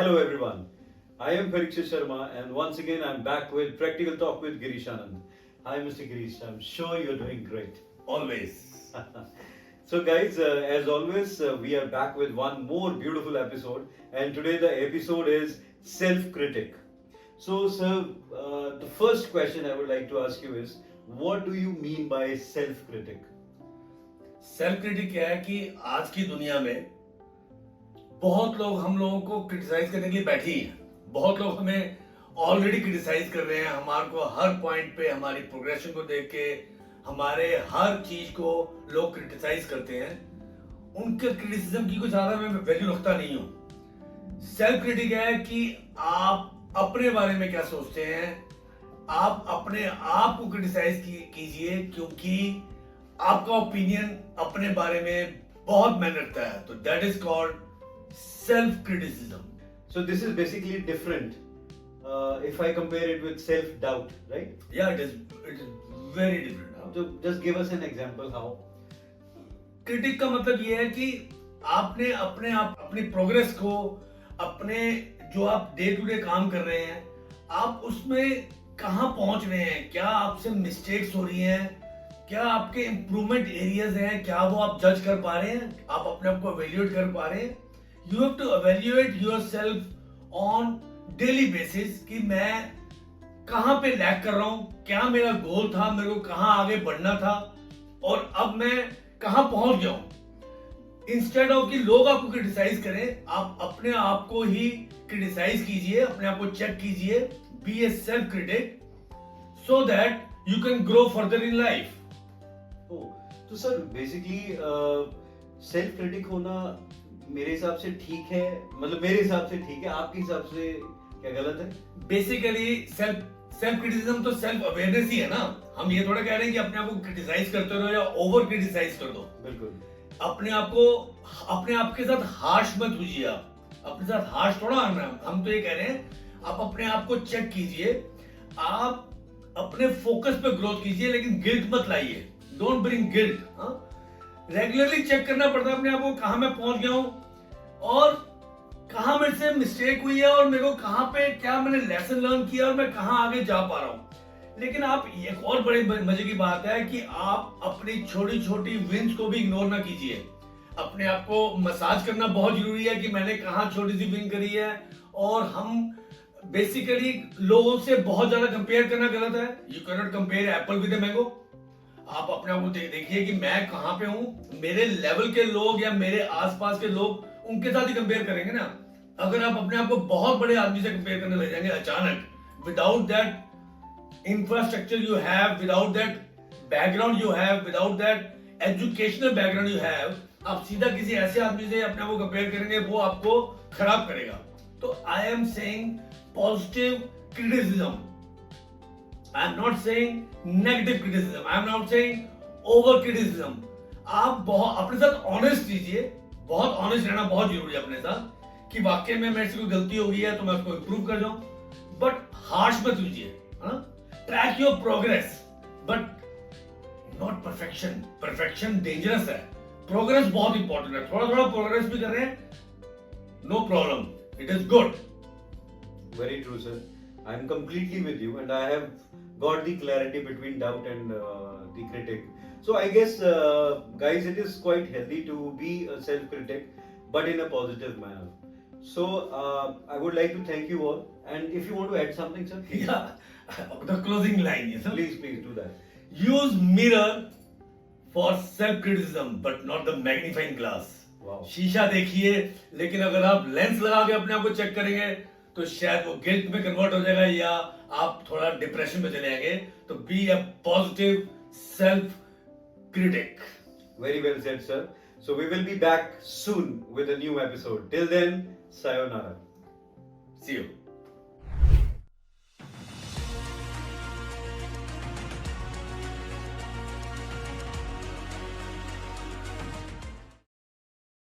Hello everyone. I am Parikshit Sharma and once again I'm back with Practical Talk with Girish Anand. Hi Mr. Girish, I'm sure you're doing great. Always. So guys, as always, we are back with one more beautiful episode and today the episode is self-critic. So sir, the first question I would like to ask you is, what do you mean by self-critic? Self critic क्या है कि आज की दुनिया में बहुत लोग हम लोगों को क्रिटिसाइज करने के लिए बैठे ही हैं। बहुत लोग हमें ऑलरेडी क्रिटिसाइज कर रहे हैं, हमारे को हर पॉइंट पे हमारी प्रोग्रेशन को देख के हमारे हर चीज को लोग क्रिटिसाइज करते हैं। उनके क्रिटिसिज्म की कुछ ज्यादा मैं वैल्यू रखता नहीं हूँ। सेल्फ क्रिटिक है कि आप अपने बारे में क्या सोचते हैं, आप अपने आप को क्रिटिसाइज कीजिए, क्योंकि आपका ओपिनियन अपने बारे में बहुत मैटर रखता है। तो that is called self criticism. So this is basically different if I compare it with self-doubt, right? या it is very different. So just give us an example how. Critic का मतलब ये है कि आपने अपने आप अपनी प्रोग्रेस को, अपने जो आप डे टू डे काम कर रहे हैं, आप उसमें कहाँ पहुंच रहे हैं, क्या आपसे मिस्टेक्स हो रही हैं, क्या आपके इम्प्रूवमेंट एरियाज हैं, क्या वो आप जज कर पा रहे हैं, आप अपने आप को एवेल्युएट कर पा रहे हैं। You have to evaluate yourself on daily basis कि मैं कहाँ पे लैग कर रहा हूँ, क्या मेरा गोल था, मेरे को कहाँ आगे बढ़ना था और अब मैं कहाँ पहुंच गया हूँ। इंस्टेड ऑफ कि लोग आपको क्रिटिसाइज करें, आप अपने आप को ही क्रिटिसाइज कीजिए, अपने आप को चेक कीजिए, be a self critic so that you can grow further in life. Oh, तो सर बेसिकली सेल्फ क्रिटिक होना मेरे हिसाब से ठीक है, मतलब मेरे हिसाब से ठीक है, आपके हिसाब से क्या गलत है? बेसिकली सेल्फ क्रिटिसिज्म तो सेल्फ अवेयरनेस ही है ना। हम ये थोड़ा कह रहे हैं कि अपने आप को क्रिटिसाइज करते रहो या ओवर क्रिटिसाइज कर दो। बिल्कुल। अपने आप को अपने आप के साथ हार्श मत हुइए। आप अपने साथ हार्श थोड़ा आना है। हम तो ये कह रहे हैं आप अपने आप को चेक कीजिए, आप अपने फोकस पे ग्रोथ कीजिए, लेकिन गिल्ट मत लाइए। Don't bring guilt. Regularly check करना पड़ता है अपने आप को, कहां मैं पहुंच गया हूं और कहां मेरे से मिस्टेक हुई है और मेरे को कहां पे क्या मैंने लेसन लर्न किया और मैं कहां आगे जा पा रहा हूं। लेकिन आप एक और बड़े मजे की बात है कि आप अपनी छोटी छोटी विंस को भी इग्नोर ना कीजिए। अपने आप को मसाज करना बहुत जरूरी है कि मैंने कहां छोटी सी विन करी है। और हम बेसिकली लोगों से बहुत ज्यादा कंपेयर करना गलत है। You can not compare Apple with a mango. आप अपने आप को देखिए कि मैं कहां पे हूं, मेरे लेवल के लोग या मेरे आसपास के लोग उनके साथ ही कंपेयर करेंगे ना। अगर आप अपने आप को बहुत बड़े आदमी से कंपेयर करने लग जाएंगे अचानक, without that infrastructure you have, without that background you have, without that educational background you have, आप सीधा किसी ऐसे आदमी से अपने आप को कंपेयर करेंगे, वो आपको खराब करेगा। तो I am saying positive criticism, I am not saying negative criticism. I am not saying over criticism. आप बहुत अपने साथ ऑनेस्ट कीजिए। बहुत ऑनेस्ट रहना बहुत जरूरी है अपने साथ कि वाकई में मेरे से कोई गलती हो गई है तो मैं उसको इंप्रूव कर जाऊं। बट हार्श मत कीजिए। Track your progress but not perfection. Perfection dangerous है, प्रोग्रेस बहुत इंपॉर्टेंट है। थोड़ा थोड़ा प्रोग्रेस भी कर रहे हैं, no problem, it is good. Very true, sir. I am completely with you, and I have got the clarity between doubt and the critic. So I guess, guys, it is quite healthy to be a self-critic, but in a positive manner. So I would like to thank you all. And if you want to add something, sir, Yeah, the closing line, yes, sir. please do that. Use mirror for self-criticism, but not the magnifying glass. Wow. शीशा देखिए, लेकिन अगर आप lens लगा के अपने आप को चेक करेंगे तो शायद वो गिल्ट में कन्वर्ट हो जाएगा या आप थोड़ा डिप्रेशन में चले जाएंगे। तो be a positive self critic. Very well said, sir. So we will be back soon with a new episode. Till then, sayonara. See you.